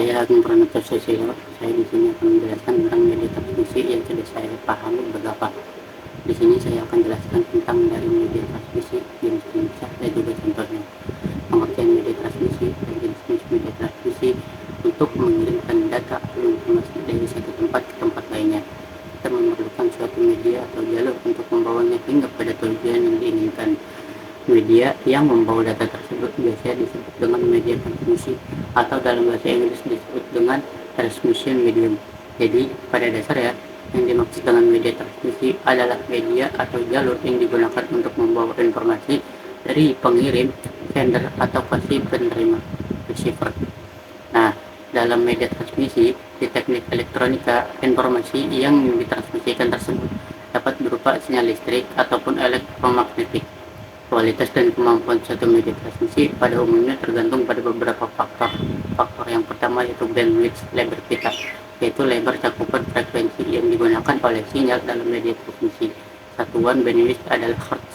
Saya Gubernur Susilo. Saya di sini akan menjelaskan tentang media transmisi yang sudah saya pahami beberapa. Di sini saya akan jelaskan tentang dari media transmisi, jenis-jenisnya dan juga contohnya. Pengertian media transmisi dan jenis-jenis media transmisi untuk mengirimkan data atau informasi dari satu tempat ke tempat lainnya. Kita memerlukan suatu media atau jalur untuk membawanya hingga pada tujuan yang diinginkan. Media yang membawa data tersebut biasanya disebut dengan media transmisi atau dalam bahasa Inggris disebut dengan transmission medium. Jadi pada dasarnya yang dimaksud dengan media transmisi adalah media atau jalur yang digunakan untuk membawa informasi dari pengirim, sender atau si penerima, receiver. Nah, dalam media transmisi di teknik elektronika, informasi yang ditransmisikan tersebut dapat berupa sinyal listrik ataupun elektromagnetik. Kualitas dan kemampuan suatu media transmisi pada umumnya tergantung pada beberapa faktor. Faktor yang pertama yaitu bandwidth, lebar pita, yaitu lebar cakupan frekuensi yang digunakan oleh sinyal dalam media transmisi. Satuan bandwidth adalah hertz.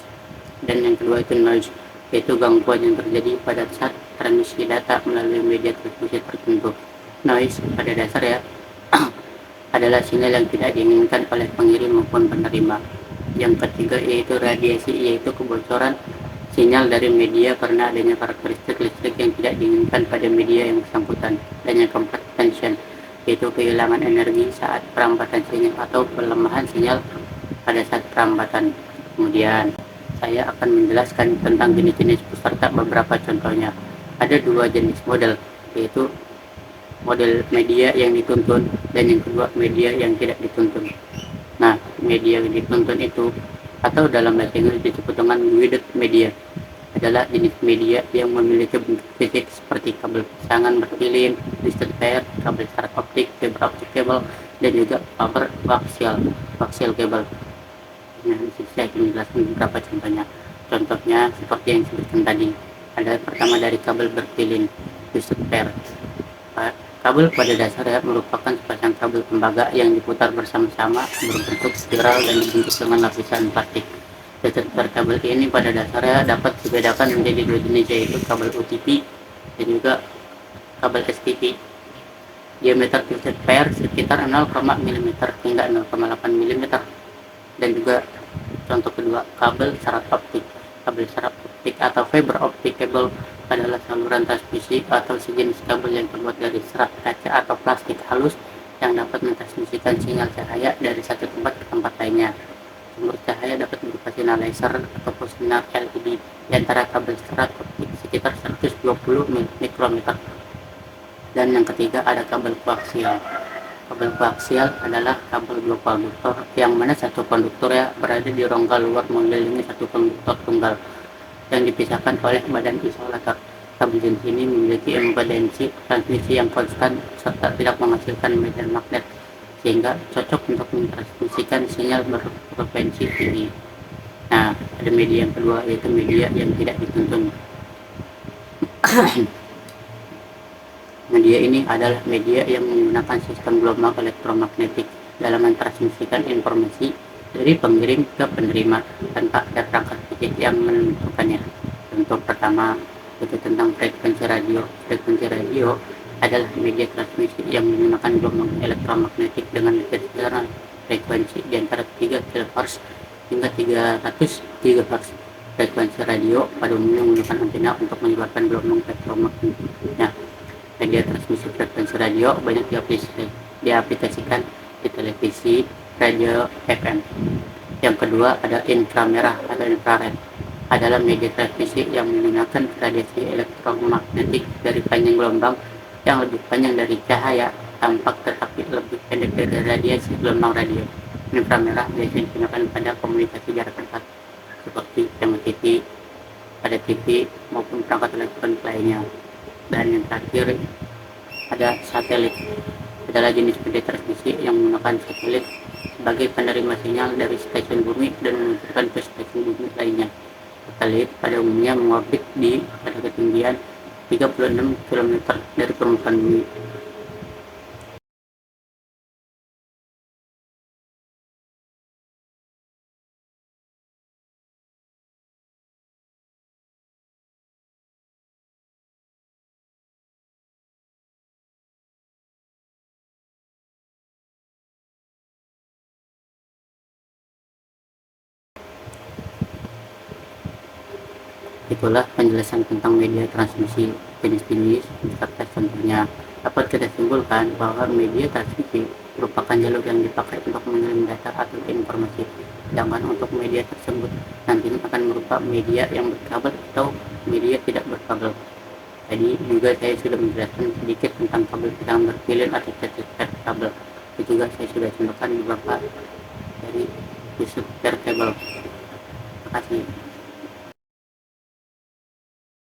Dan yang kedua itu noise, yaitu gangguan yang terjadi pada saat transmisi data melalui media transmisi tertentu. Noise pada dasarnya adalah sinyal yang tidak diinginkan oleh pengirim maupun penerima. Yang ketiga yaitu radiasi, yaitu kebocoran sinyal dari media karena adanya karakteristik listrik yang tidak diinginkan pada media yang bersangkutan. Dan yang keempat tension, yaitu kehilangan energi saat perambatan sinyal atau pelemahan sinyal pada saat perambatan. Kemudian saya akan menjelaskan tentang jenis-jenis beserta beberapa contohnya. Ada dua jenis model, yaitu model media yang dituntun dan yang kedua media yang tidak dituntun. Nah, media yang dituntun itu atau dalam bahasa Inggris disebut dengan guided media adalah jenis media yang memiliki bentuk fisik seperti kabel pasangan berpilin, twisted pair, kabel syarat optik, fiber optic cable, dan juga power coaxial cable. Nah, di sini saya akan menjelaskan beberapa contohnya. Contohnya seperti yang disebutkan tadi. Ada pertama dari kabel berpilin, twisted pair. Kabel pada dasarnya merupakan sepasang kabel tembaga yang diputar bersama-sama berbentuk spiral dan dibentuk dengan lapisan plastik. Twisted kabel ini pada dasarnya dapat dibedakan menjadi dua jenis, yaitu kabel UTP dan juga kabel STP. Diameter twisted pair sekitar 0, mm hingga 0,8 mm. Dan juga contoh kedua, kabel syarat optik. Kabel syarat optik atau fiber optic cable adalah saluran transmisi atau sejenis kabel yang terbuat dari serat kaca atau plastik halus yang dapat mentransmisikan sinyal cahaya dari satu tempat ke tempat lainnya. Sumber cahaya dapat berupa sinar laser ataupun sinar LED di antara kabel serat optik sekitar 120 mikrometer. Dan yang ketiga ada kabel koaksial. Kabel koaksial adalah kabel dua konduktor yang mana satu konduktornya berada di rongga luar mengelilingi satu konduktor tunggal yang dipisahkan oleh badan isolator. Kabel jenis ini memiliki impedansi transmisi yang konstan serta tidak menghasilkan medan magnet sehingga cocok untuk mentransmisikan sinyal berfrekuensi tinggi. Nah, ada media yang kedua yaitu media yang tidak dituntun. Media ini adalah media yang menggunakan sistem gelombang elektromagnetik dalam mentransmisikan informasi dari pengirim ke penerima tanpa ada perangkat fisik yang menentukannya. Contoh pertama itu tentang frekuensi radio. Frekuensi radio adalah media transmisi yang menggunakan gelombang elektromagnetik dengan kisaran frekuensi di antara 3 kHz hingga 300 GHz. Frekuensi radio pada umumnya menggunakan antena untuk menyebarkan gelombang elektromagnetiknya. Media transmisi frekuensi radio banyak diaplikasikan di televisi, radio, FM. Yang kedua ada inframerah atau infrared, adalah media transmisi yang menggunakan radiasi elektromagnetik dari panjang gelombang yang lebih panjang dari cahaya, tampak tetapi lebih pendek dari radiasi gelombang radio. Inframerah biasanya digunakan pada komunikasi jarak dekat seperti remote TV, pada TV maupun perangkat elektronik lainnya. Dan yang terakhir ada satelit, adalah jenis media transmisi yang menggunakan satelit sebagai penerima sinyal dari stasiun bumi dan meluncurkan ke stasiun bumi lainnya. Satelit pada umumnya mengorbit pada ketinggian 36 km dari permukaan bumi. Itulah penjelasan tentang media transmisi. Jenis-jenis serta contohnya. Dapat kita simpulkan bahwa media transmisi merupakan jalur yang dipakai untuk mengirim data atau informasi. Sedangkan untuk media tersebut nantinya akan berupa media yang berkabel atau media tidak berkabel. Tadi juga saya sudah menjelaskan sedikit tentang kabel yang berpilin atau cecer kabel. Itu juga saya sudah contohkan beberapa dari Yusuf Kabel. Terima kasih.